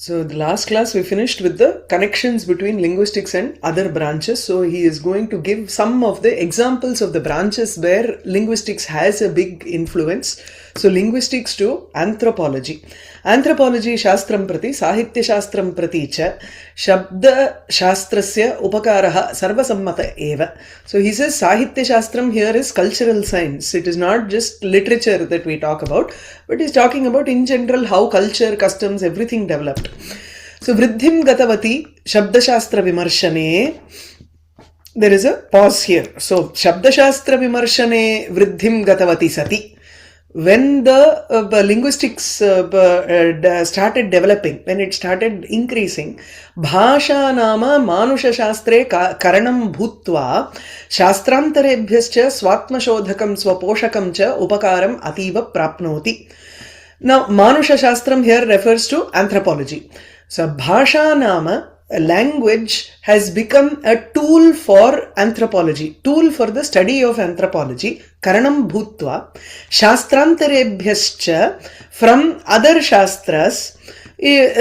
So the last class we finished with the connections between linguistics and other branches. So he is going to give some of the examples of the branches where linguistics has a big influence. So linguistics to anthropology. Anthropology shastram prati, sahitya shastram prati cha, shabda shastrasya upakaraha sarvasammata eva. So he says sahitya shastram here is cultural science. It is not just literature that we talk about, but he's talking about in general how culture, customs, everything developed. So Vriddhim Gatavati Shabdashastra Vimarshane. There is a pause here. So Shabdashastra Vimarshane Vriddhim Gatavati Sati. When the linguistics started developing, when it started increasing, Bhasha Nama Manusha Shastre Karanam Bhutva Shastrantarebhyascha Swatmashodhakam Swaposhakam cha Upakaram Ativa Prapnoti. Now, Manusha Shastram here refers to anthropology. So, Bhasha Nama, a language, has become a tool for anthropology, tool for the study of anthropology. Karanam Bhutva, Shastrantarebhyascha, from other Shastras, it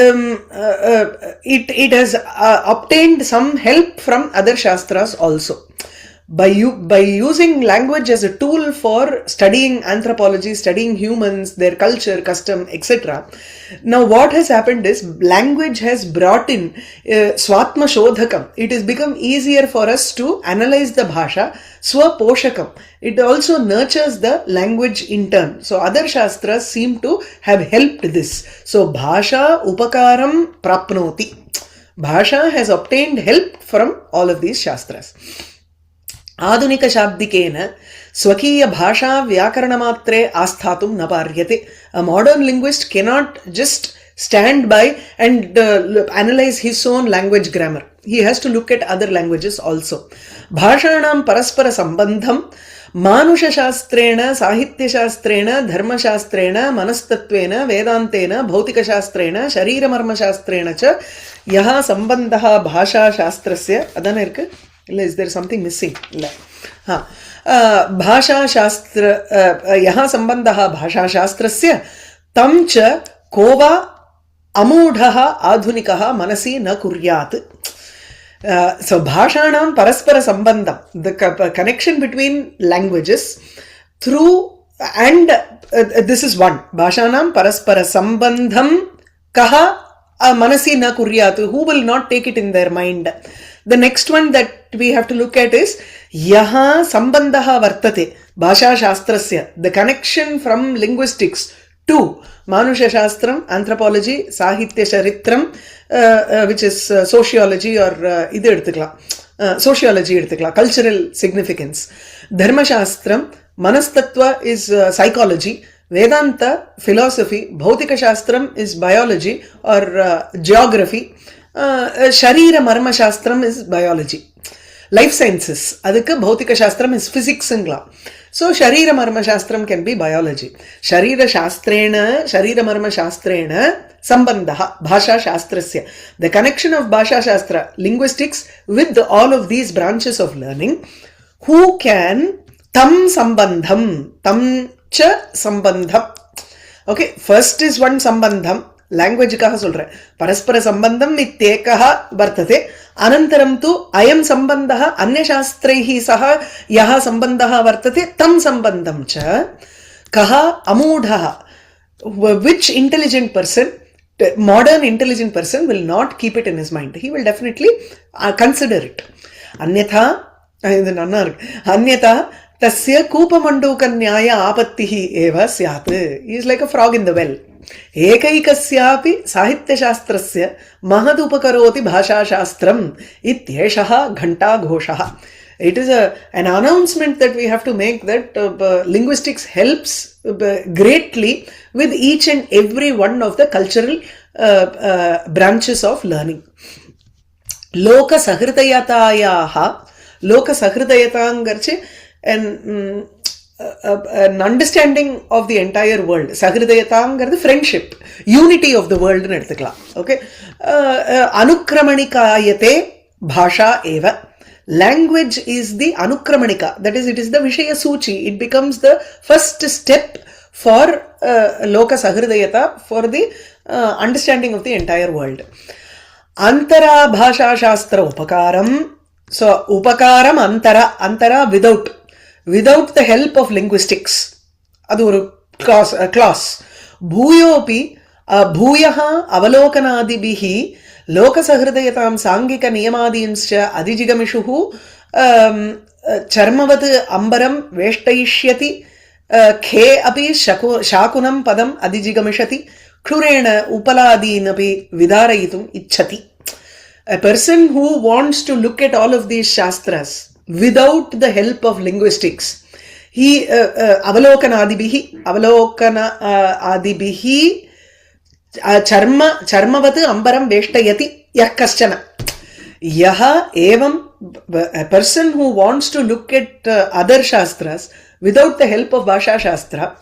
has obtained some help from other Shastras also. By using language as a tool for studying anthropology, studying humans, their culture, custom, etc. Now what has happened is language has brought in swatma shodhakam. It has become easier for us to analyze the bhasha, swaposhakam. It also nurtures the language in turn. So other shastras seem to have helped this. So bhasha upakaram prapnoti. Bhasha has obtained help from all of these shastras. आधुनिक शाब्दिकेन स्वकीय भाषा व्याकरणमात्रे आस्थातुं न पार्यते. A modern linguist cannot just stand by and analyze his own language grammar. He has to look at other languages also. भाषाणां परस्पर सम्बन्धं मानुषशास्त्रेण, साहित्यशास्त्रेण, धर्मशास्त्रेण, मनस्तत्त्वेन, वेदान्तेन, भौतिकशास्त्रेण, शरीरमर्मशास्त्रेण च यः सम्बन्धः भाषाशास्त्रस्य अदन इरुक्कु. Is there something missing? भाषा शास्त्र यः सम्बन्धः भाषा शास्त्रस्य तं च को वा अमूढः आधुनिकः मनसि न कुर्यात्. So भाषाणां परस्पर सम्बन्धं, the connection between languages through and this is one. भाषाणां परस्पर सम्बन्धं कः मनसि न कुर्यात्, who will not take it in their mind. The next one that we have to look at is yaha sambandhaha vartate bhasha shastrasya, the connection from linguistics to manusha shastram, anthropology, sahitya charitram, which is sociology or idu eduthukla, sociology eduthukla, cultural significance. Dharma shastram, manastattva is psychology, Vedanta philosophy, bhautika shastram is biology or geography. Sharira Marma Shastram is biology. Life sciences, adukku Bhautika Shastram is physics ingla. So Sharira Marma Shastram can be biology. Sharira Shastrena, Sharira Marma Shastrena, Sambandha, Bhasha Shastrasya. The connection of Bhasha Shastra, linguistics, with all of these branches of learning, who can tam sambandham, tam cha sambandham. Okay, first is one sambandham. language kaha solra paraspara sambandham ityekah vartate anantaram tu ayam sambandhah anya shastraihi saha yaha sambandhah vartate tam sambandham cha kaha amudhah, which intelligent person, modern intelligent person will not keep it in his mind. He will definitely consider it. Anyatha tasya koopamanduka nyaya apattihi eva syat. He is like a frog in the well. एकैकस्यापि साहित्यशास्त्रस्य महदुपकरोति भाषाशास्त्रम् इत्येषः घण्टाघोषः. It is an announcement that we have to make that linguistics helps greatly with each and every one of the cultural branches of learning. Loka sahridayatayaha, loka sahridayatangarche, an understanding of the entire world. Sahridayatam, friendship, unity of the world. Okay. Anukramanikayate bhasha eva. Language is the anukramanika. That is, it is the Vishaya Suchi. It becomes the first step for loka sahridayata, for the understanding of the entire world. Antara bhasha shastra upakaram. So upakaram antara without the help of linguistics. Adu oru clause. Bhuyopi bhuyaha avalokanadibihi lokasahridayatam sangika niyamadinscha adijigamishuhu charmavat ambaram veshtayishyati khe api shakunam padam adijigamishati kshrurena upaladinapi vidarayitum ichchati. A person who wants to look at all of these shastras without the help of linguistics, he avalokanadibihi charmavat ambaram veshtayati yah kaschana. Yaha evam, a person who wants to look at other shastras without the help of Bhasha Shastra,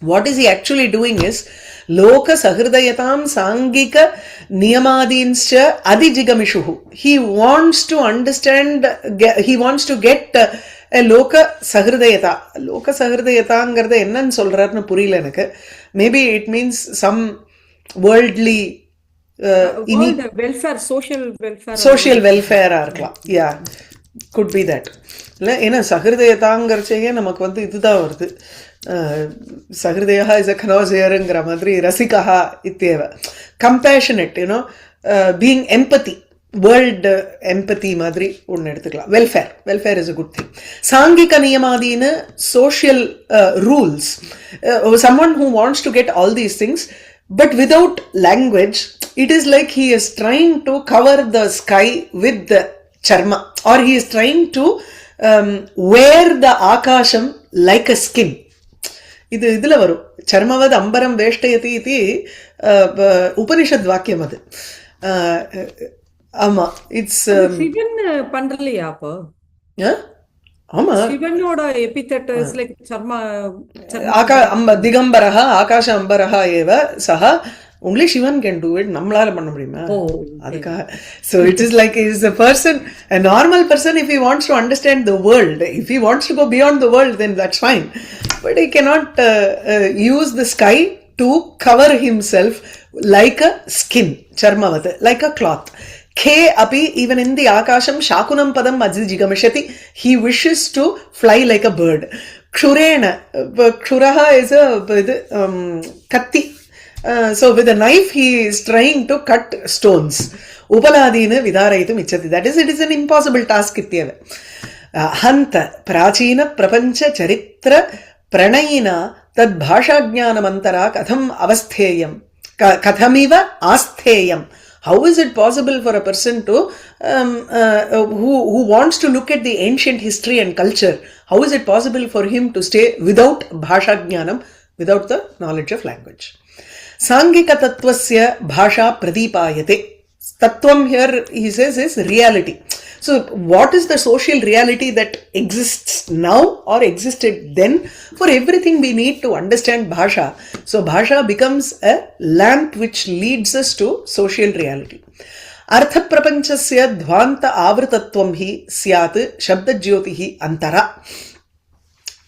what is he actually doing is Loka Sahridayatam Sangika Niyamadinscha Adijigamishuhu. He wants to understand, he wants to get a Loka Sahridayata. Loka Sahridayatangirda ennan solrarnu puriyala enakku. Maybe it means some worldly world welfare, social welfare இருக்கலாம். Yeah, could be that. இல்லை ஏன்னா சஹிருதயதாங்கிறச்சையே நமக்கு வந்து இதுதான் வருது. சஹிருதயா is a கனோசியருங்கிற மாதிரி ரசிகா இத்தேவ compassionate, you know, being empathy, world empathy மாதிரி ஒன்று எடுத்துக்கலாம். Welfare is a good thing. சாங்கிக நியமாதின்னு social rules. Someone who wants to get all these things but without language, it is like he is trying to cover the sky with the charma, or he is trying to wear the akasham like a skin. இதுல வரும் சர்மவத் அம்பரம் வேஷ்டயதி இது உபனிஷத் வாக்கியம். அது ஆமா, it's Sivan பண்றலையா அப்போ? ஆமா, சிவனோட எபிதெட் இஸ் லைக் திகம்பரஹ ஆகாஷ அம்பரஹ ஏவ சஹ. only Shivan can do it. நம்மளால பண்ண முடியுமா? அதுக்காக. So it is like, is a person, a normal person, if he wants to understand the world, if he wants to go beyond the world, then that's fine, but he cannot use the sky to cover himself like a skin, charmavat, like a cloth. Khe api, even in the akasham shakunam padam adjigamishati, he wishes to fly like a bird. Kshurena, kshuraha is a katti. So with a knife he is trying to cut stones. Upaladina vidarayitum ichchati. That is, it is an impossible task ityeva. Hanta prachina prapancha charitra pranayina tad bhasha jnanamantara katham avastheyam kathamiva astheyam. How is it possible for a person to who wants to look at the ancient history and culture, how is it possible for him to stay without bhasha jnanam, without the knowledge of language? Sangika tattvasya bhasha pradipayate. Tattvam here, he says, is reality. So what is the social reality that exists now or existed then? For everything we need to understand bhasha. So bhasha becomes a lamp which leads us to social reality. Artha prapanchasya dhvanta avritatvam hi syat shabda jyotihi antara.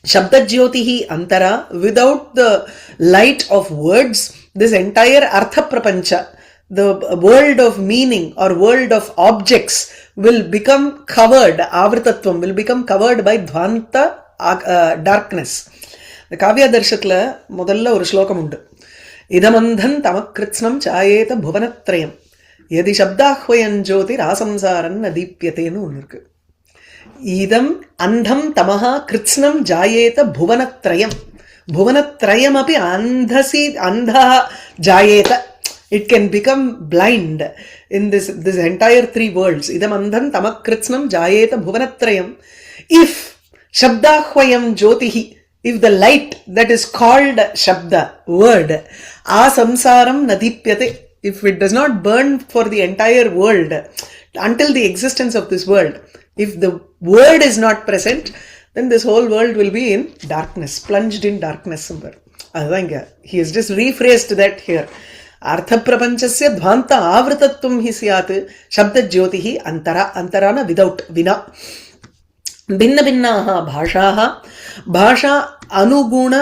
Shabda jyotihi antara, without the light of words, this entire artha prapancha, the world of meaning or world of objects, will become covered, avritatvam will become covered by dhvanta, darkness. The Kavya Darshatla முதல்ல ஒரு ஸ்லோகம் உண்டு. இதமந்தன் தமக்கிருத்ஸ்னம் சாயேத புவனத்ரயம் யதி சப்தாஹ்வயன் ஜோதி ராசம்சாரன் அதீப்யத்தேன்னு ஒன்று இருக்கு. இதம் அந்தம் தமஹா கிருத்ஸ்னம் ஜாயேத புவனத்ரயம். புவனத்ரயம் அபி அந்தா ஜாயேத. It can become blind in this entire three worlds. Idam andhan tamakritsnam jayeta bhuvanatrayam. If shabdahvayam jyotihi, if the light that is called shabda, word, asamsaram nadipyate, if it does not burn for the entire world until the existence of this world, if the word is not present, then this whole world will be in darkness, plunged in darkness somewhere. Adanga, he has just rephrased that here. Artha prapanchasya dhvanta avritatvam hi syat shabda jyotihi antara. Antarana without, vina. Bhinna bhinnaha bhashaha bhasha anuguna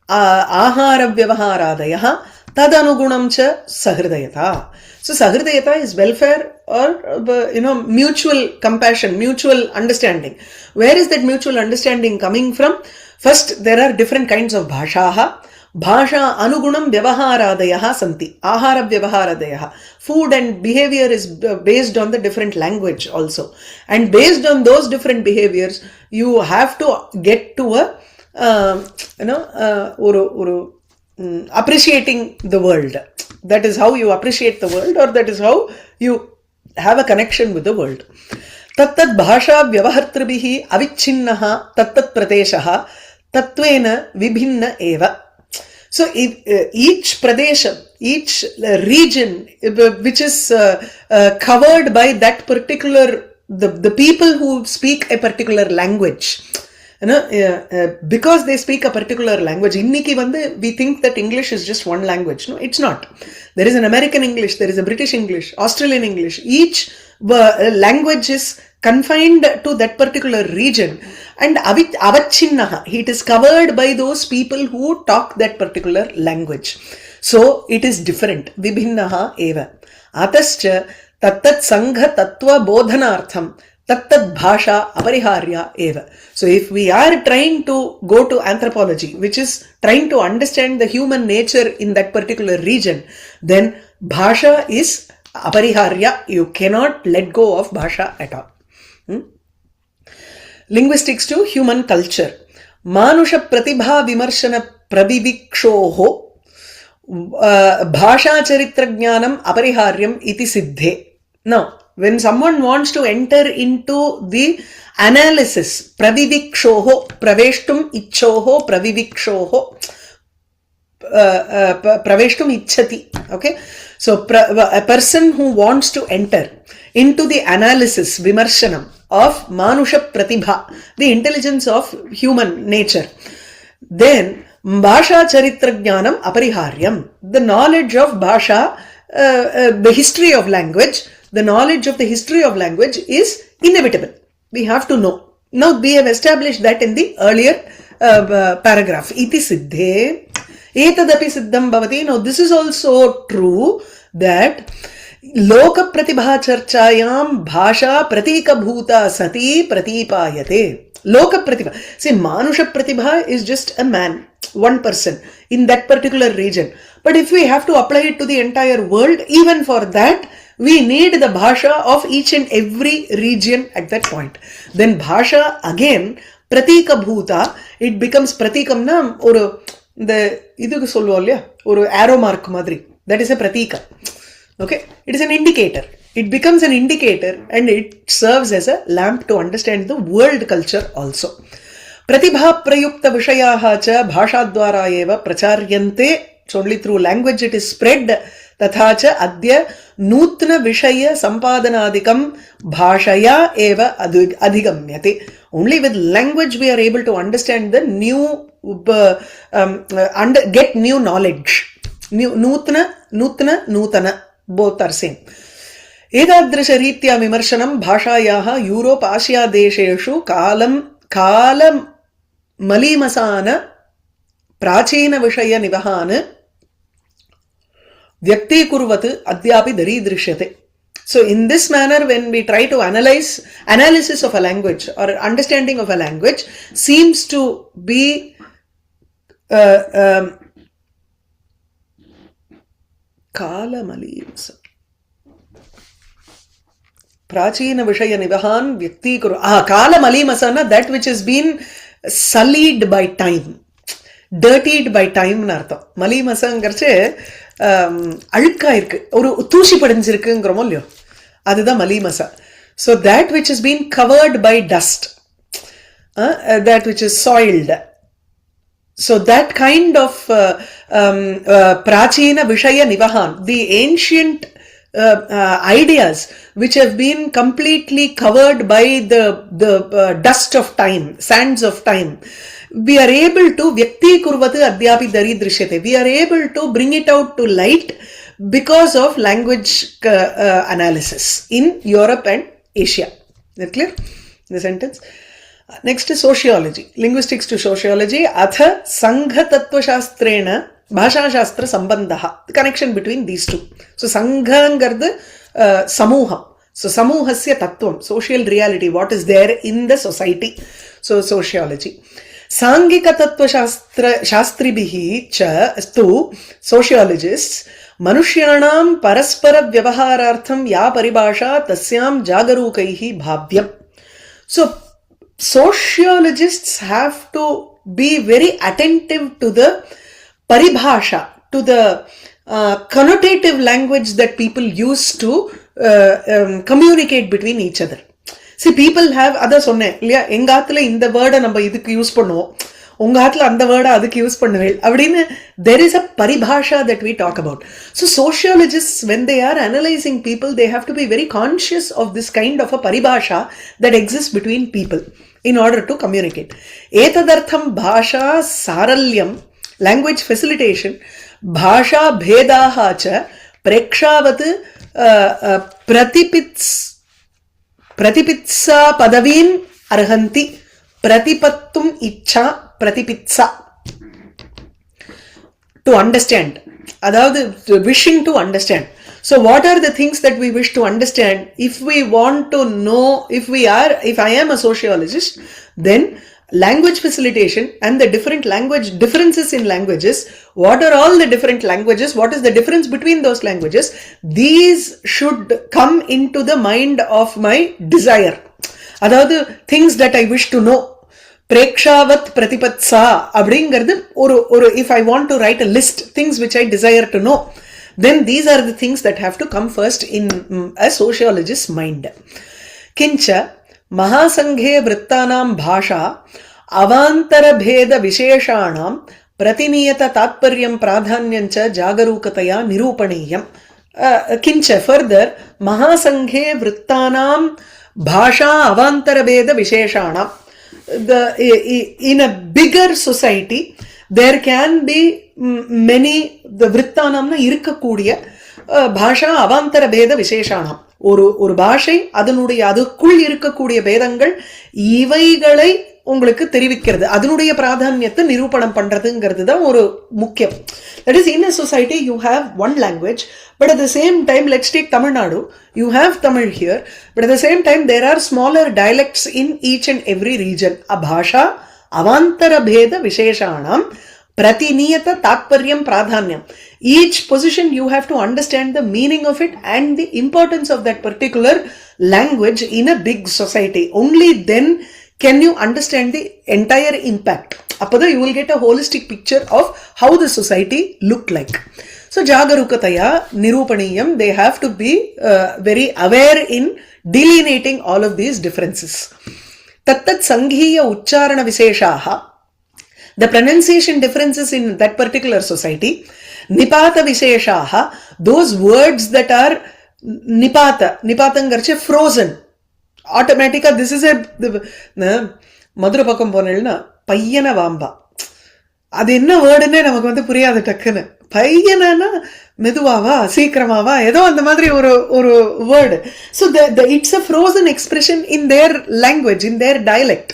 ahara vyavaharadayah tadanugunam cha sahridayata. So sahridayata is welfare or mutual compassion, mutual understanding. Where is that mutual understanding coming from? First, there are different kinds of bhashaha. Bhasha anugunam vyavaharadayah santi. Ahara vyavaharadayah. Food and behavior is based on the different language also. And based on those different behaviors, you have to get to a appreciating the world. That is how you appreciate the world, or that is how you have a connection with the world. Tattat bhasha vyavahartribihi avichinnaha tattat pradeshaha tatvena vibhinna eva. So each pradesha, each region which is covered by that particular, the people who speak a particular language, because they speak a particular language. Inniki vandu we think that English is just one language. No, it's not. There is an American English, there is a British English, Australian English. Each language is confined to that particular region, and avachinnaha, it is covered by those people who talk that particular language. So it is different. Vibhinnaha eva atascha tattat sangha tattva bodhanartham tattat bhasha apariharya eva. So if we are trying to go to anthropology, which is trying to understand the human nature in that particular region, then bhasha is apariharya. You cannot let go of bhasha at all. Linguistics to human culture. Manusha pratibha vimarshana pravivikshoho bhasha charitra jnanam apariharyam iti siddhe. Now, when someone wants to enter into the analysis, pravivikshoho, praveshtum ichhoho, pravivikshoho, praveshtum ichhati. Okay, so a person who wants to enter into the analysis, vimarshanam, of manusha pratibha, the intelligence of human nature, then bhasha charitra jnanam apariharyam, the knowledge of bhasha, the history of language, the knowledge of the history of language is inevitable. We have to know. Now we have established that in the earlier paragraph. Iti siddhe etadapi siddham bhavati. Now this is also true that loka pratibha charchayam bhasha pratika bhuta sati pratipayate. Loka pratibha. See, manusha pratibha is just a man, one person in that particular region. But if we have to apply it to the entire world, even for that, we need the bhasha of each and every region at that point. Then bhasha again, pratika bhuta, it becomes pratikamna oru the idukku solluvom illaya, oru arrow mark madri. That is a pratika. Okay, it is an indicator. It becomes an indicator and it serves as a lamp to understand the world culture also. Pratibha prayukta vishayaha cha bhasha dwara eva pracharyante. So only through language it is spread. Tatha cha adya nutna vishaya sampadanadikam bhashaya eva adhigamyate. Only with language we are able to understand the new, get new knowledge. Nutana, both are same. Edadrisha ritya vimarshanam bhashayaha Europe Asia desheshu kalam malimasana prachina vishaya nivahana vyakti kurvat adyapi daridrishyate. So in this manner, when we try to analysis of a language or understanding of a language seems to be Kalamalimas. Prachina Vishaya Nivahan Vyakti Kuru. Kalamalimasana, that which has been sullied by time, dirtied by time. Nartha. Malimasangarche Alka irku. Oru Tushi padinjirukkuங்கிறோமோ இல்லையோ அதுதான் மலிமசா. So that which has been covered by dust, that which is soiled. So that kind of prachina vishaya nivahan, the ancient ideas which have been completely covered by the dust of time, sands of time, we are able to vyakti kurvatu adyapi daridrishyate. We are able to bring it out to light because of language analysis in Europe and Asia. Is that clear? The sentence. Next is sociology. Linguistics to sociology. Atha Sangha Tattva Shastrena Bhasha Shastra Sambandha. The connection between these two. So Sanghangarda Samuham. So Samuhasya Tattvam. Social reality. What is there in the society. So sociology. Sangika Tattva Shastribihi cha stu sociologists Manushyanam Paraspara Vyavaharartham Ya Paribhasha Tasyam Jagarukaihi Bhavyam. So sociologists have to be very attentive to the paribhasha, to the connotative language that people use to communicate between each other. See, people have other சொன்னேன் இல்லையா, எங்க ஆத்துல இந்த வேர்டை நம்ம இதுக்கு use பண்ணுவோம், உங்க ஆத்துல அந்த வேர்டை அதுக்கு யூஸ் பண்ணுவேன் அப்படின்னு there is a paribhasha that we talk about. So sociologists, when they are analyzing people, they have to be very conscious of this kind of a paribhasha that exists between people in order to communicate. Etadartham bhasha saralyam, language facilitation, bhasha bhedaha cha prekshavat pratipitsa padavin arhanti pratipattum icha pratipitsa. To understand, அதாவது wishing to understand. So what are the things that we wish to understand? If we want to know, if I am a sociologist, then language facilitation and the differences in languages, what are all the different languages, what is the difference between those languages, these should come into the mind of my desire. அதாவது things that I wish to know. Prekshavat pratipatsa அப்படிங்கிறது ஒரு if I want to write a list, things which I desire to know, then these are the things that have to come first in a sociologist's mind. Kincha mahasanghe vrittanam bhasha avantara bheda visheshanam pratiniyata tatparyam pradhanyancha jagarukataya nirupaniyam. Kincha further, mahasanghe vrittanam bhasha avantara bheda visheshanam. In a bigger society there can be many the vrittanamna இருக்கக்கூடிய பாஷா அவாந்தர பேத விசேஷானம். ஒரு பாஷை அதனுடைய அதுக்குள் இருக்கக்கூடிய பேதங்கள் இவைகளை உங்களுக்கு தெரிவிக்கிறது, அதனுடைய பிராதானியத்தை நிரூபணம் பண்றதுங்கிறது தான் ஒரு முக்கியம். That is, in a society you have one language, but at the same time, let's take Tamil Nadu, you have Tamil here, but at the same time there are smaller dialects in each and every region. Abhasha avantara bheda visheshanam pratiniyata tatparyam pradhanyam. Each position you have to understand the meaning of it and the importance of that particular language in a big society. Only then can you understand the entire impact. Appada you will get a holistic picture of how the society looked like. So jagarukataya nirupaniyam, they have to be very aware in delineating all of these differences. Tattat sanghiya uchcharana visheshaha, the pronunciation differences in that particular society. Nipata visheshaha, those words that are nipatangarche frozen. Automatically, this is a Madurai பக்கம் போனேன்னா பையன வாம்பா, அது என்ன வேர்டுன்னே நமக்கு வந்து புரியாது டக்குன்னு. பையனா மெதுவாவா சீக்கிரமாவா ஏதோ அந்த மாதிரி ஒரு word. So it's a frozen expression in their language, in their dialect.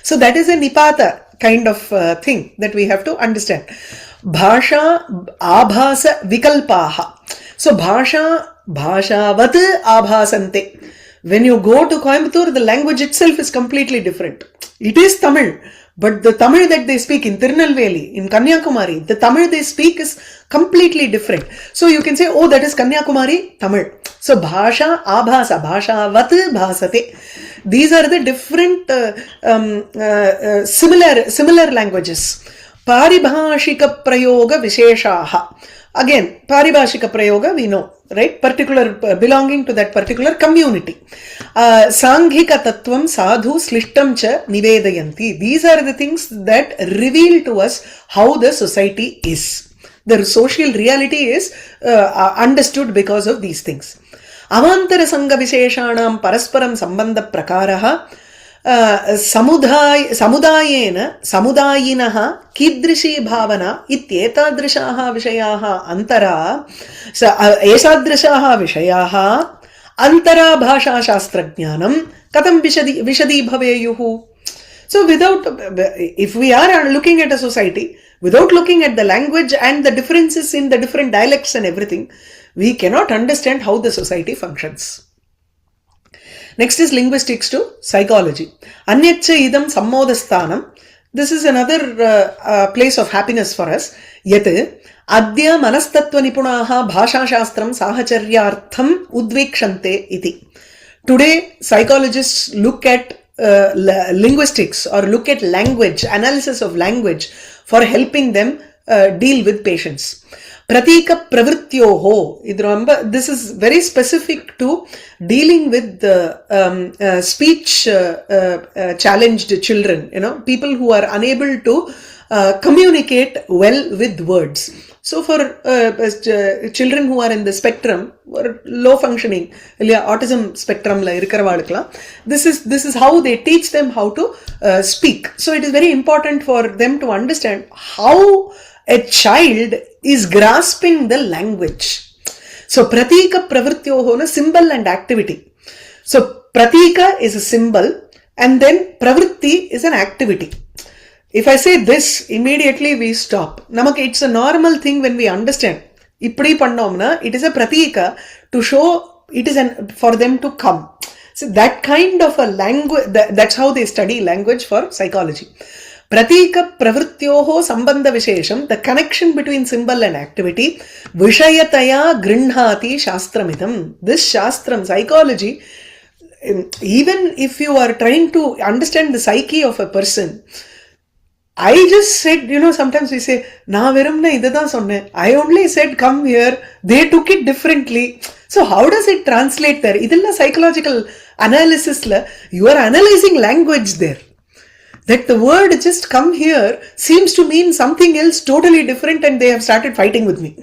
So that is a nipata kind of thing that we have to understand. Bhasha abhasa vikalpaha. So bhashavat abhasante. When you go to Coimbatore, the language itself is completely different. It is Tamil, but the Tamil that they speak in Tirunelveli, in Kanyakumari, the Tamil they speak is completely different. So you can say, oh, that is Kanyakumari Tamil. So bhasha abhasa, bhashavat bhasate. These are the different similar languages. Paribhashika prayoga visheshaha. Again, paribhashika prayoga we know, right? Particular belonging to that particular community. Sanghika tattvam sadhu slishtam cha nivedayanti. These are the things that reveal to us how the society is. The social reality is understood because of these things. Avantara sangha visheshanam parasparam sambandha prakaraha samudayinah कीदृशी भावना इत्येतादृशाः विषयाः अंतरा एतादृशाः विषयाः अंतरा भाषाशास्त्रज्ञानं कथं विशदी भवेयुः. So without, if we are looking at a society without looking at the language and the differences in the different dialects and everything, we cannot understand how the society functions. Next is linguistics to psychology. Anyacha idam sammodasthanam. This is another place of happiness for us. Yet adya manastattva nipunaha bhasha shastram sahacharyartham udvikshante iti. Today psychologists look at linguistics or look at language, analysis of language for helping them deal with patients. Pratika pravrityoho. This is very specific to dealing with speech challenged children, people who are unable to communicate well with words. So for children who are in the spectrum or low functioning, autism spectrum la irukaravalukla, this is how they teach them how to speak. So it is very important for them to understand how a child is grasping the language. So pratika pravrityoho na symbol and activity. So pratika is a symbol and then pravritti is an activity. If I say this, immediately we stop. Namak, it's a normal thing when we understand. Ipdi pannomna, it is a pratika to show it is for them to come. So that kind of a language, that's how they study language for psychology. Pratika pravrityoho sambandha vishesham, the connection between symbol and activity, vishayataya grinhati shastramidam. This shastram, psychology, even if you are trying to understand the psyche of a person, I just said, sometimes we say, na verumna idha sonne. I only said come here. They took it differently. So how does it translate there? Idella psychological analysis la, you are analyzing language there. That the word just come here seems to mean something else totally different and they have started fighting with me.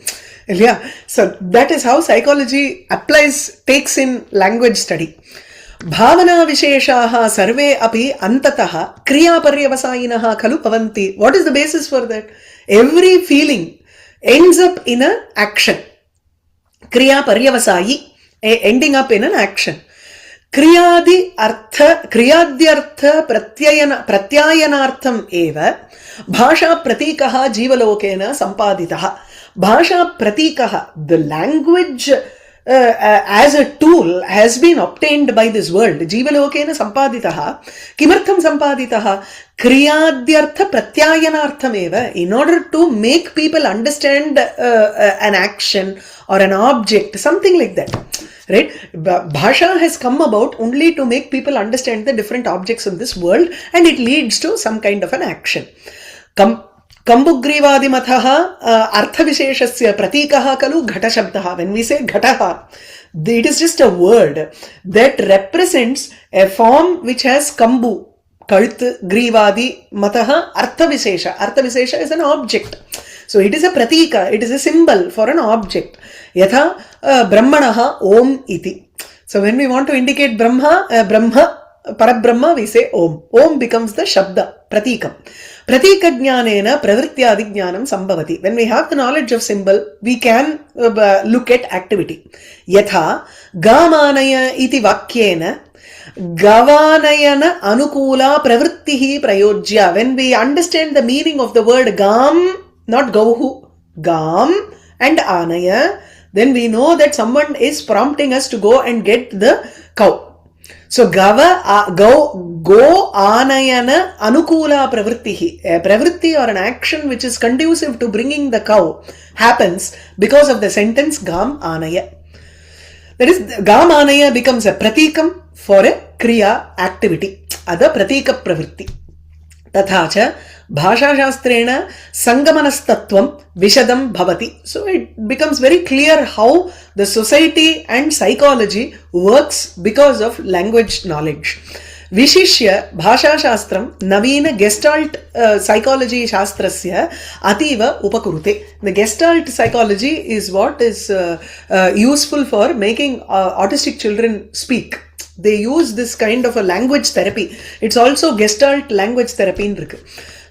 Yeah. So that is how psychology takes in language study. भावना विशेषाः सर्वे अपि अन्ततः क्रियापर्यवसायिनः खलु भवन्ति. What is the basis for that? Every feeling ends up in an action. क्रियापर्यवसायि, ending up in an action. क्रियाद्यर्थ प्रत्यायनार्थम एव भाषा प्रतीकः जीवलोकेन सम्पादितः. भाषा प्रतीकः, the language as a tool has been obtained by this world. Jivalokena sampaditaha. Kimartham sampaditaha? Kriyadyartha pratyayanarthameva. In order to make people understand an action or an object, something like that. Right? Bhasha has come about only to make people understand the different objects in this world, and it leads to some kind of an action. Kambugrivaadimatah arthavisheshasya pratikah kalu ghata shabdaha. When we say ghataha, it is just a word that represents a form which has kambu, kalut, grivadi, mataha, arthavishesha. Arthavishesha is an object. So it is a pratika, it is a symbol for an object. Yatha brahmanaha om iti. So when we want to indicate Brahma, Parabrahma, we say Om. Om becomes the Shabda, Pratikam. Pratika jnanena pravrityadi jnanam sambhavati. When we have the knowledge of symbol, we can look at activity. Yatha gamanaya iti vakyena gavanayana anukula pravrittihi prayojya. When we understand the meaning of the word gam, not gauhu, gam and anaya, then we know that someone is prompting us to go and get the cow. So go anayana anukula pravrittihi. A pravritti or an action which is conducive to bringing the cow happens because of the sentence gam anaya. That is, gam anaya becomes a pratikam for a kriya activity. Ada pratika pravritti. Tathacha bhasha shastrena sangamanastatvam vishadam bhavati. So it becomes very clear how the society and psychology works because of language knowledge. Vishishya bhasha shastram navina gestalt psychology shastrasya ativa upakurute. The gestalt psychology is what is useful for making autistic children speak. They use this kind of a language therapy. It's also gestalt language therapy in irukku.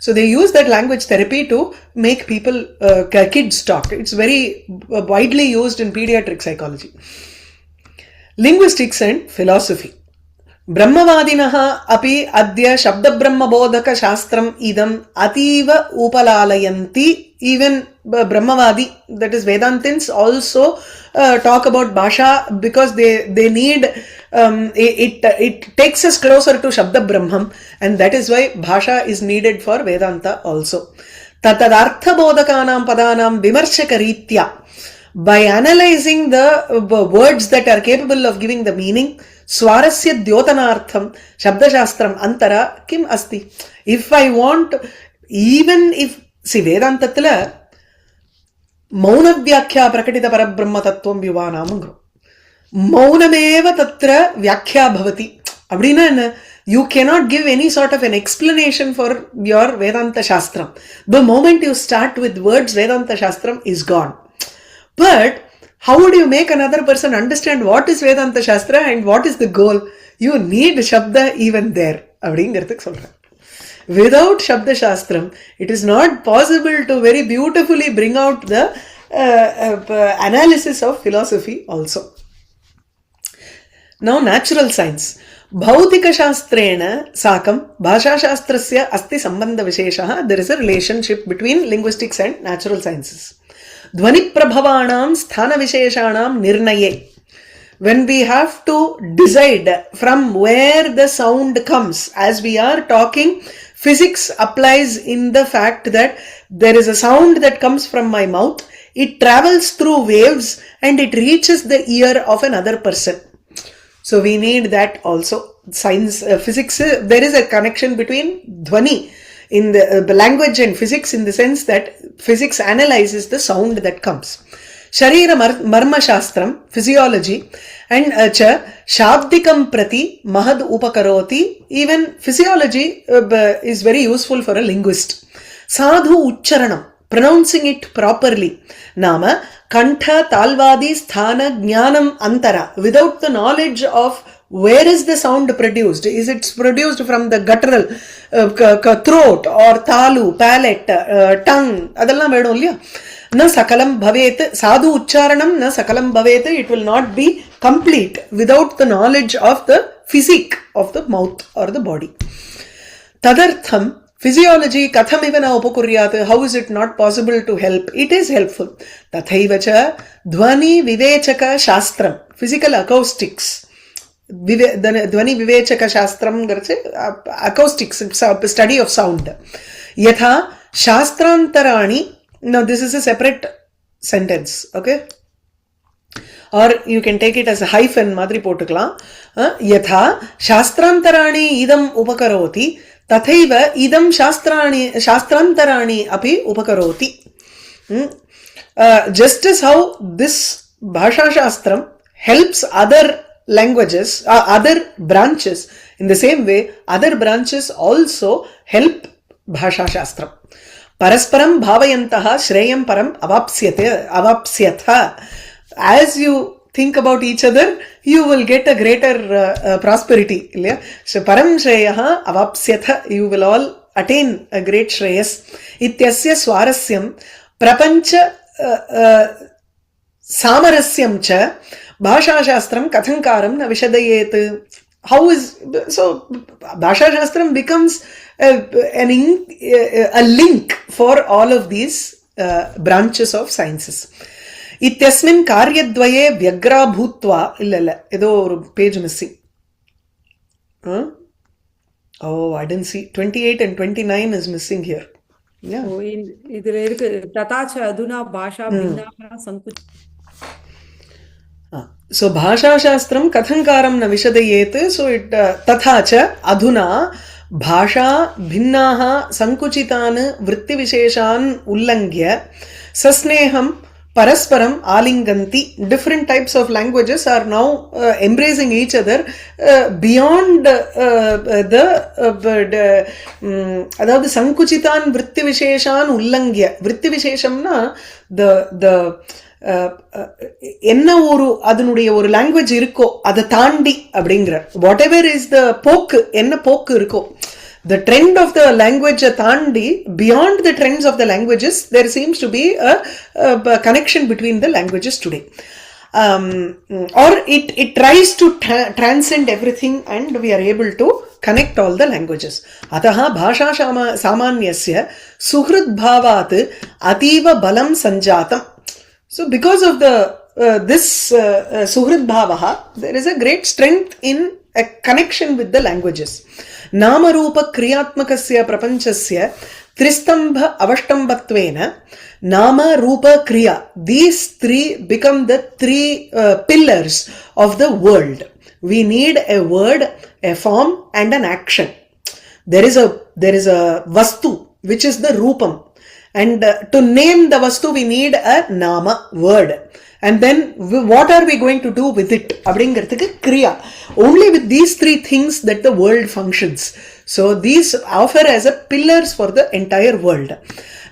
So they use that language therapy to make people, kids talk. It's very widely used in pediatric psychology. Linguistics and philosophy. ब्रह्मवादिनः अपि अद्य शब्दब्रह्मबोधकशास्त्रम् इदम् अतीव उपलालयन्ति. Even Brahmavadi, that is Vedantins, also talk about Bhasha because they need it takes us closer to Shabda Brahmam, and that is why Bhasha is needed for Vedanta also. Tatadartha bodhakanam padanam vimarshaka ritya. By analyzing the words that are capable of giving the meaning, Swarasya Dyotanartham Shabda Shastram Antara Kim Asti. If I want, even if, see, Vedantathila Mauna Vyakhya Prakatita Parabrahma Tattvam Vyuvanamangro. Maunameva Tatra Vyakhya Bhavati. Abdina, you cannot give any sort of an explanation for your Vedanta Shastram. The moment you start with words, Vedanta Shastram is gone. But how would you make another person understand what is Vedanta Shastra and what is the goal? You need Shabda even there. Without Shabda Shastram, it is not possible to very beautifully bring out the analysis of philosophy also. Now, natural science. Bhautika Shastrena Sakam Bhasha Shastrasya Asti Sambandha Visheshaha. There is a relationship between linguistics and natural sciences. Dhvani Prabhavanam Sthana Visheshanam Nirnaye. When we have to decide from where the sound comes, as we are talking, physics applies in the fact that there is a sound that comes from my mouth, it travels through waves and it reaches the ear of another person. So we need that also. Science, physics, there is a connection between dhvani in the language and physics, in the sense that physics analyzes the sound that comes. Sharira Marma Shastram, physiology, and cha Shabdikam Prati Mahad Upakaroti. Even physiology is very useful for a linguist. Sadhu Ucharanam, pronouncing it properly. Nama Kantha Talvadi Sthana Jnanam Antara. Without the knowledge of where is the sound produced? Is it produced from the guttural throat or talu, palate, tongue? Adallam vedum illaya. Na sakalam bhavet, sadhu ucharanam na sakalam bhavet. It will not be complete without the knowledge of the physique of the mouth or the body. Tadartham, physiology kathamiva na upakuryat. How is it not possible to help? It is helpful. Tathaivacha dhvani vivechaka shastram, physical acoustics. Dhvani vivechaka shastram, acoustics, study of sound. Yatha shastrantarani. Now this is a separate sentence, okay? Or you can take it as a hyphen madri potukkalam. Yatha shastrantarani idam upakaroti tathaiva idam shastrantarani api upakaroti. Just as how this Bhasha Shastram helps other languages, other branches, in the same way other branches also help Bhasha Shastram. Parasparam bhavayantaha shreyam param avapsyatha. As you think about each other, you will get a greater prosperity. So param shreyaha avapsyatha, you will all attain a great shreyas. Ityasya swarasyam prapancha samarasyam cha Bhasha Shastram Kathankaram na Vishadayet. How is, so Bhasha Shastram becomes a link for all of these branches of sciences. Ityasmin karyadvaye vyagra bhutva. Illa, edo or page missing. Oh, I didn't see. 28 and 29 is missing here. Yeah. So idhile irukku tatacha aduna bhasha bhinnaha sankuch. So Bhasha Shastram Kathankaram na Vishadayet. So it Tathacha Adhuna Bhasha Bhinnaha Sankuchitan Vritti Visheshan Ullangya Sasneham Parasparam Alinganti. Different types of languages are now embracing each other beyond அதாவது Sankuchitan Vritti Visheshan Ullangya. Vritti Visheshamna the என்ன ஒரு அதனுடைய ஒரு language இருக்கோ அதை தாண்டி அப்படிங்கிற whatever is the போக்கு, என்ன போக்கு இருக்கோ, the trend of the language தாண்டி beyond the trends of the languages there seems to be a connection between the languages today. or it tries to transcend everything and we are able to connect all the languages. Ataha bhasha samanyasya suhrid bhavat ativa balam sanjatam. So because of the this suhrid bhavaha, there is a great strength in a connection with the languages. Nama rupa kriyatmakasya prapanchasya tristambha avashtambatvena nama rupa kriya, these three become the three pillars of the world. We need a word, a form and an action. There is a vastu which is the rupam, and to name the vastu we need a nama, word, and then what are we going to do with it abdingiradhukku kriya. Only with these three things that the world functions. So these offer as a pillars for the entire world.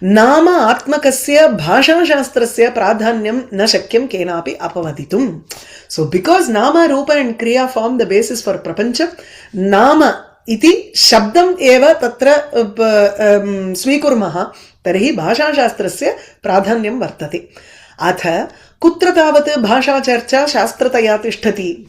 Nama atmakasya bhasha shastrasya pradhanyam na shakyam kenapi apavaditum. So because nama, rupa and kriya form the basis for prapancha, nama iti shabdam eva tatra svikurmah, tarhi bhasha shastrasya pradhanyam vartate. Atha kutra tavat bhasha charcha shastrataya tishtati.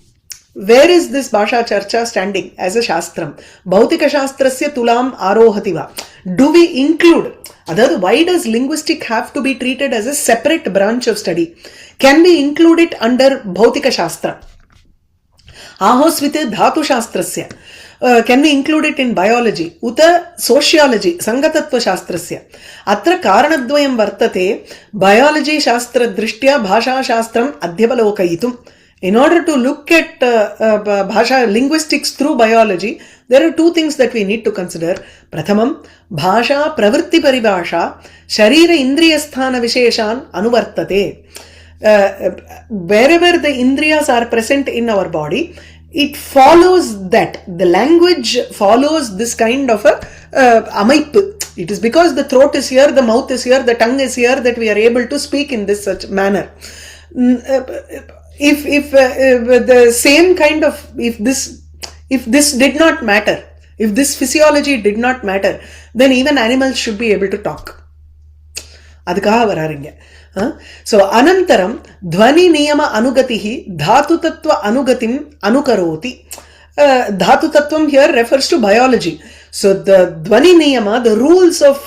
Where is this bhasha charcha standing as a shastram? Bhautika shastrasya tulam arohati va. Do we include, otherwise why does linguistic have to be treated as a separate branch of study? Can we include it under bhautika shastra? Ahosvit dhatu shastrasya. Can we include it in biology? Uta sociology, sangatatva shastrasya. Atra karanadvayam vartate biology shastra drishtya bhasha shastram adhyavalokayitum. In order to look at bhasha linguistics through biology, there are two things that we need to consider. Prathamam, bhasha pravritti paribhasha sharira indriya sthana visheshan anuvartate. Wherever the indriyas are present in our body, it follows that the language follows this kind of a amaip. It is because the throat is here, the mouth is here, the tongue is here that we are able to speak in this such manner. If the same kind of, if this did not matter, if this physiology did not matter, then even animals should be able to talk. Adhikaha vararinga. So anantaram dhvani niyama anugatihi dhatu tattva anugatim anukaroti. Dhatu tattvam here refers to biology. So the dhvani niyama, the rules of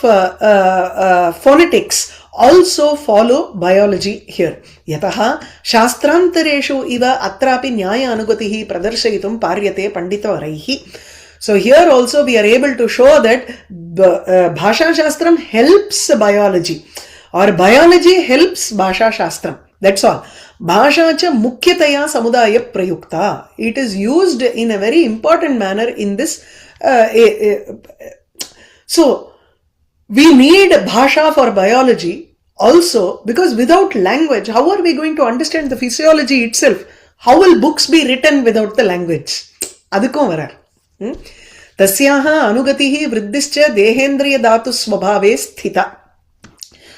phonetics also follow biology here. Yataha shastrantareshu iva atrapi nyaya anugatihi pradarshaitum paryate panditavaraihi. So here also we are able to show that bhasha shastram helps biology, or biology helps bhasha shastram. That's all. Bhasha cha mukhyataya samudaya prayukta. It is used in a very important manner in this. So we need bhasha for biology also, because without language, how are we going to understand the physiology itself? How will books be written without the language? Adhukkum varar. Tasyaha anugatihi vriddhischa dehendriya dhatu swabhave sthita.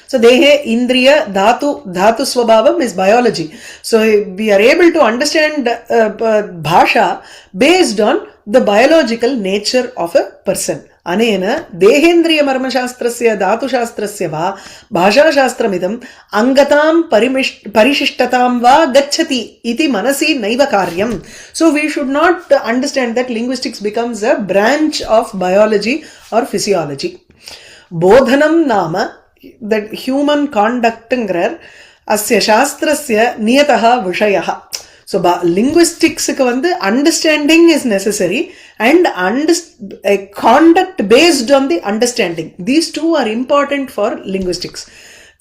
So dehe indriya dhatu swabhavam is biology. So we are able to understand bhasha based on the biological nature of a person. Anena dehendriya marma shastrasya dhatu shastrasya va bhasha shastramidam angatam parishishtatam va gacchati iti manasi naiva karyam. So we should not understand that linguistics becomes a branch of biology or physiology. Bodhanam nama, that human conduct ngrar asya shastrasya niyataha vishayaha. So linguistics ku vandu understanding is necessary, and a conduct based on the understanding. These two are important for linguistics.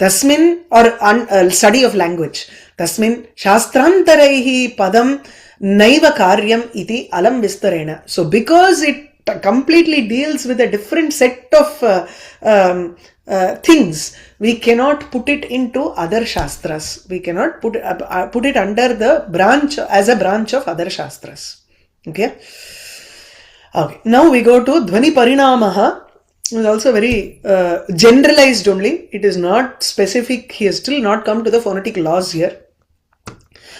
Tasmin, or study of language. Tasmin shastrantaraihi padam naiva karyam iti alam vistarena. So because it completely deals with a different set of things, we cannot put it into other shastras. We cannot put it under the branch, as a branch of other shastras. Okay. Now we go to dhvani parinamaha. It is also very generalized only. It is not specific. He has still not come to the phonetic laws here.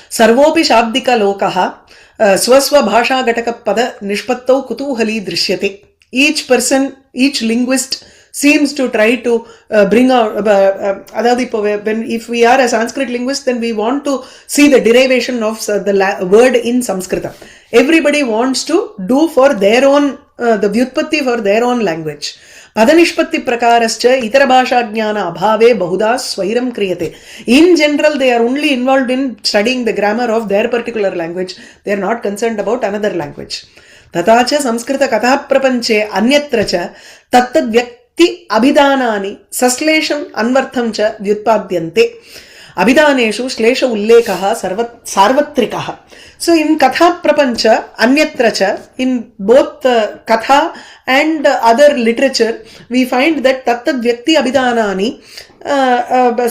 Sarvopi shabdika lokaha swasva bhasha gataka pada nishpattau kutuhali drishyate. Each person, each linguist seems to try to bring out adadi when if we are a Sanskrit linguist, then we want to see the derivation of the word in Sanskritam. Everybody wants to do for their own the vyutpatti for their own language. पदनिष्पत्ति प्रकारश्च इतर भाषा ज्ञान अभावे बहुधा स्वैरं क्रियते. In general, they are only involved in studying the grammar of their particular language. They are not concerned about another language. तथा च संस्कृत कथा प्रपंचे अन्यत्र च तत्तद् व्यक्ति अभिधानानि सश्लेषम् अन्वर्थं च व्युत्पाद्यन्ते. अभिधानेषु श्लेष उल्लेखः सार्वत्रिकः. So in katha prapancha anyatra cha, in both katha and other literature, we find that tattad vyakti abhidanani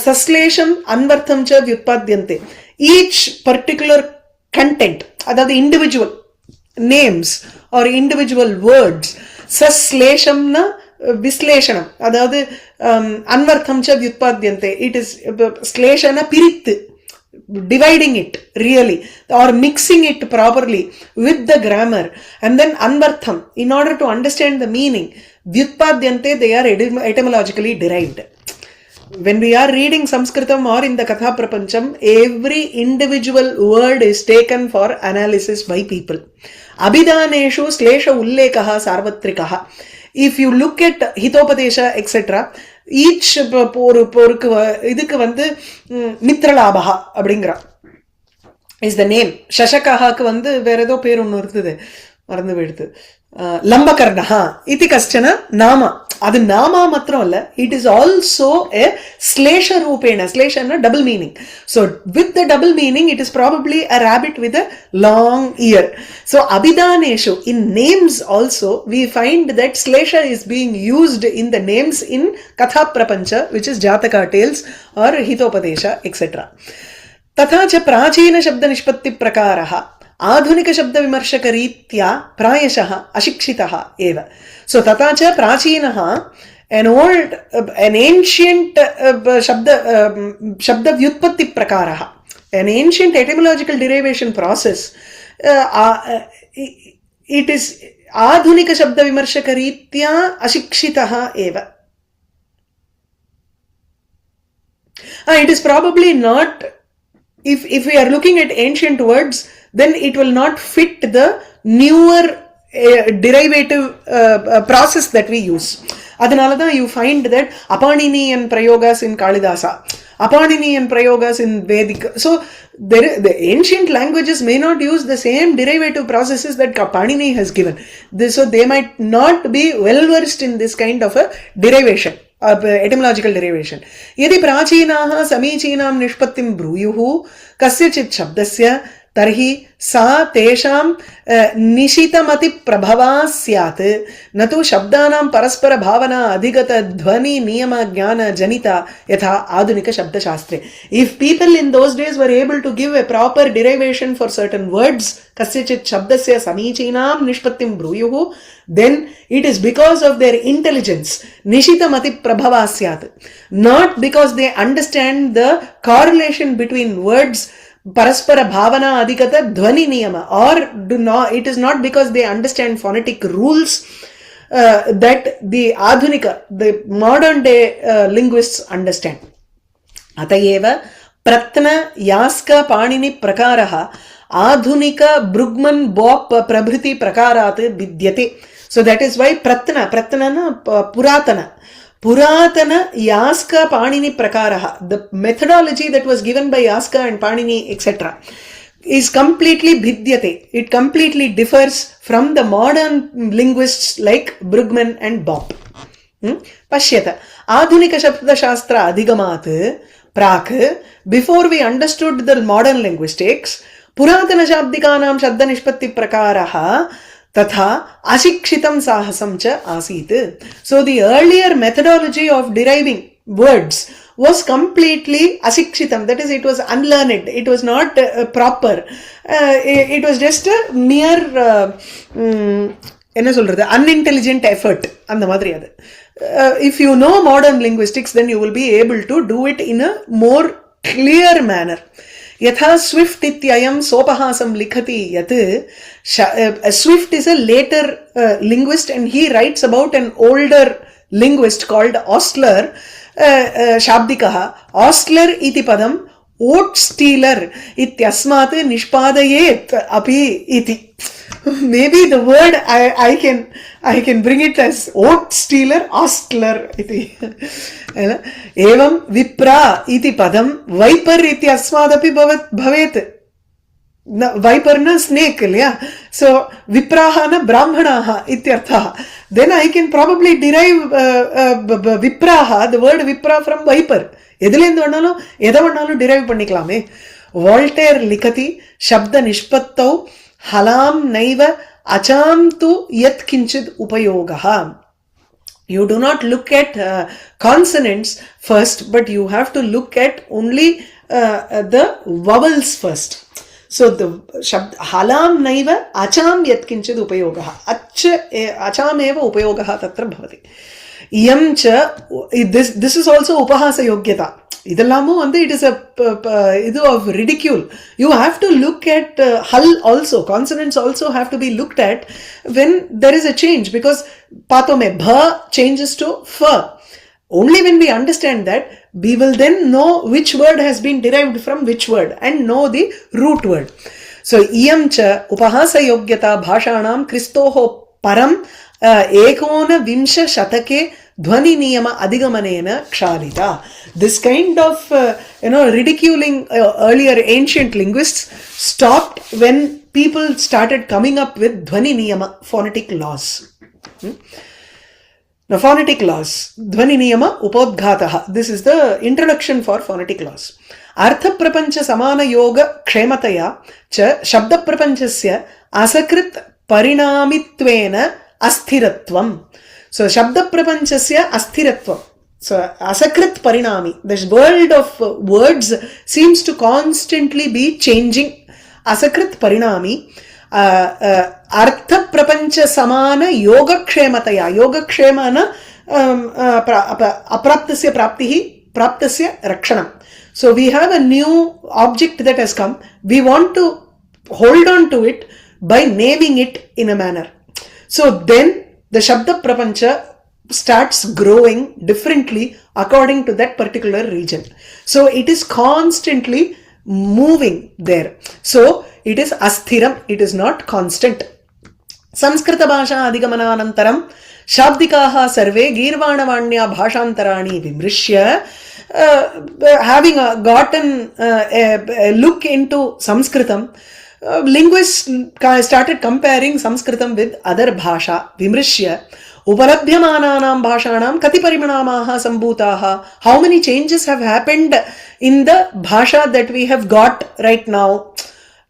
saslesham anvartham cha vyutpadyante. Each particular content, that the individual names or individual words, sasleshamna visleshanam, அதாவது அன்வர்த்தம் ச வியுத்பாத்யந்தே. It is ஸ்லேஷன பிரித்து, dividing it really or mixing it properly with the grammar, and then anvartham, in order to understand the meaning, vyutpadyante, they are etymologically derived. When we are reading Sanskritam or in the Katha Prapancham, every individual word is taken for analysis by people. Abhidaneshu slesha ullekaha sarvatrikaha. If you look at Hitopadesha etc., each போருக்கு இதுக்கு வந்து மித்ரலாபகா அப்படிங்கிற is the name. சசகாக்கு வந்து வேற ஏதோ பேர் ஒன்று இருந்தது, மறந்து போயிடுது. லம்பகர்ணஹா இது கஷ்டன நாமா. அது நாமா மாத்திரம் இல்ல, it is also a slesha rupena. Slesha na double meaning. So with the double meaning, it is probably a rabbit with a long ear. So abhidaneshu, in names also we find that slesha is being used in the names in katha prapancha, which is jataka tales or hitopadesha etc. तथा च प्राचीन शब्द निष्पत्ति प्रकारः आधुनिक शब्द विमर्शक रीत्या प्रायशः अशिक्षितः एव. सो तथा च प्राचीनः an ancient शब्द व्युत्पत्ति प्रकारः, an ancient etymological derivation process, it is आधुनिक शब्द विमर्शक रीत्या अशिक्षितः एव. It is probably not, if we are looking at ancient words, then it will not fit the newer derivative process that we use. Adanalada you find that Apaninian prayogas in Kalidasa, Apaninian prayogas in Vedic. So the ancient languages may not use the same derivative processes that Panini has given. So they might not be well versed in this kind of a derivation, etymological derivation. यदि प्राचीनाः समीचीनां निष्पत्तिं ब्रूयुः कस्यचित् शब्दस्य, तर्हि सा तेषां निशितमति प्रभवा स्यात्, न तु शब्दानां परस्पर भावना अधिगत ध्वनि नियम ज्ञान जनिता यथा आधुनिक शब्दशास्त्रे. If people in those days were able to give a proper derivation for certain words, कस्यचित् शब्दस्य समीचीनां निष्पत्तिं ब्रूयुः, then it is because of their intelligence, निशितमति प्रभवा स्यात्, not because they understand the correlation between words, paraspara bhavana adhikata dhvani niyama, or do not, it is not because they understand phonetic rules that the adhunika, the modern day linguists understand. Atayeva pratna yaska panini prakaraha adhunika brugman bop prabhriti prakarat vidyate. So that is why pratna na Puratana Yaska Panini Prakaraha, the methodology that was given by Yaska and Panini etc., is completely bhidyate. It completely differs from the modern linguists like Brugman and Bopp. Pashyata. Adhunika Shabda Shastra Adhigamat Prak, before we understood the modern linguistics, Puratana Shabdikanam Shabda Nishpatti Prakaraha Tatha Ashikshitam Sahasam cha Asit. So the earlier methodology of deriving words was completely Ashikshitam. That is, it was unlearned. It was not proper. It was just a mere unintelligent effort. If you know modern linguistics, then you will be able to do it in a more clear manner. Yatha Swift ityayam sopahasam likhati yat. Swift is a later linguist and he writes about an older linguist called Ostler, Shabdikah. Ostler iti padam oat stealer ityasmat nishpadayet api iti. Maybe the word I can bring it as oat stealer, Ostler iti. Evam vipra iti padam viper ityasmat api bhavet. Viper na snake, yeah. So vipraha na brahmanaha ityartha. Then I can probably derive vipraha, the word vipra, from viper. எதுலேருந்து வேணாலும் எதை வேணாலும் drive பண்ணிக்கலாமே. Voltaire லிகதி சப்த நிஷ்பத்தௌ ஹலாம் நைவ அச்சாம் து யத் கிஞ்சித் உபயோகா. You do not look at consonants first, but you have to look at only the vowels first. So the shabd halam naiva acham yat kinchid upayogah, acham eva upayogah tatra bhavati. Iyam cha, this is also upahasa yogyata. Idellamo and it is a idu of ridicule. You have to look at hal also, consonants also have to be looked at when there is a change, because patome bha changes to fa. Only when we understand that, we will then know which word has been derived from which word and know the root word. So iyam cha upahasa yogyata bhashanam kristoho param ekona vimsha shatake dhvani niyama adhigamanena kshalita. This kind of ridiculing earlier ancient linguists stopped when people started coming up with dhvani niyama, phonetic laws. Now, phonetic laws. Dhvani niyama upodghataha. This is the introduction for phonetic laws. Artha prapancha samana yoga kshemataya cha shabda prapanchasya asakrit parinamitvena asthiratvam. So, shabda prapanchasya asthiratvam. So, asakrit parinami. This world of words seems to constantly be changing. Asakrit parinami. Artha prapancha samana yogakshemataya. Yogakshemana apraptasya praptihi, praptasya rakshanam. So we have a new object that has come. We want to hold on to it by naming it in a manner. So then the Shabda Prapancha starts growing differently according to that particular region. So it is constantly moving there. So it is asthiram, it is not constant. Samskrita bhasha adhigamananantaram shabdikaha sarve girvanavanya bhashantarani vimrishya. Having gotten a look into Sanskritam, linguists started comparing Sanskritam with other bhasha, vimrishya. Uparabhyamananam bhashanam kati parimanamaha sambhutaha. How many changes have happened in the bhasha that we have got right now?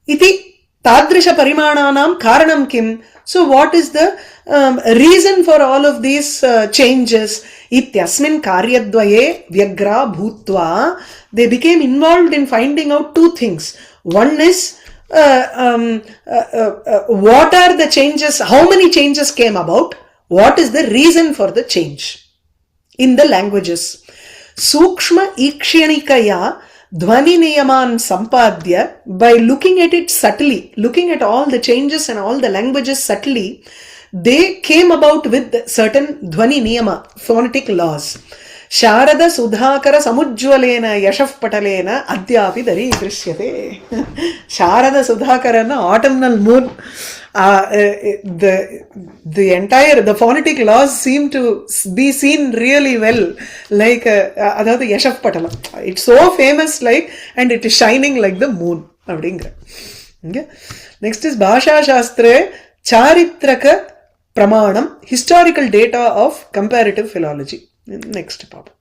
Iti tadrisha parimananam karanam kim. So what is the reason for all of these changes? Ityasmin karyadvaye vyagra bhutva. They became involved in finding out two things. One is what are the changes, how many changes came about, what is the reason for the change in the languages. Sukshma ikshyanikaya dhvani niyaman sampadya. By looking at it subtly, looking at all the changes and all the languages subtly, they came about with certain dhvani niyama, phonetic laws. Sharada Sudhakara Samujwalena Yashaf Patalena Adhyapi Dari Drishyate. Sharada Sudhakara na autumnal moon. The entire, the phonetic laws seem to be seen really well, like adhaadu Yashaf Patala. It's so famous, like, and it is shining like the moon. Okay. Next is Bhasha Shastre Charitraka Pramanam, historical data of comparative philology. Next, Papa.